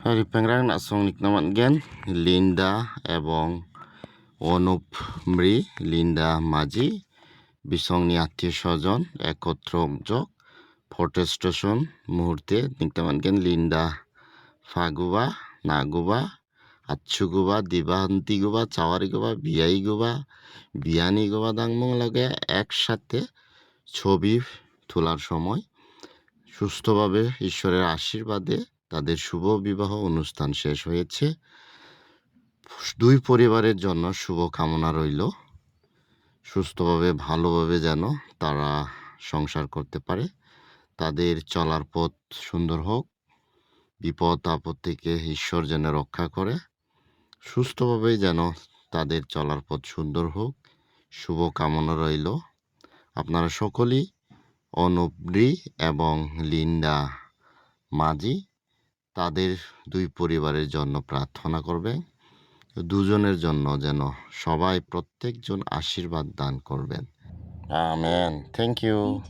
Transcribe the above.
Hari pengrang nak song niknamat gen Linda এবং Anup মৃ Linda মাঝি বিসংনি আত্মীয় স্বজন একত্র যোগ ফটো স্টেশন মুহূর্তে niknamat gen Linda ফাগুবা নাগুবা আচ্ছুগুবা দিবান্তিগুবা চাওয়ারিগুবা বিয়াইগুবা বিয়ানিগুবা দাংমং লাগে একসাথে ছবি তোলার সময় সুস্থভাবে ঈশ্বরের আশীর্বাদে তাদের শুভ বিবাহ অনুষ্ঠান শেষ হয়েছে। দুই পরিবারের জন্য শুভ কামনা রইল, সুস্থভাবে ভালোভাবে যেন তারা সংসার করতে পারে, তাদের চলার পথ সুন্দর হোক, বিপদ আপদ থেকে ঈশ্বর যেন রক্ষা করে, সুস্থভাবে যেন তাদের চলার পথ সুন্দর হোক, শুভ কামনা রইল। আপনারা সকলেই অনুপ মৃ এবং লিন্ডা মাঝি তাদের দুই পরিবারের জন্য প্রার্থনা করবেন, দুজনের জন্য যেন সবাই প্রত্যেকজন আশীর্বাদ দান করবেন। আমেন। Thank you.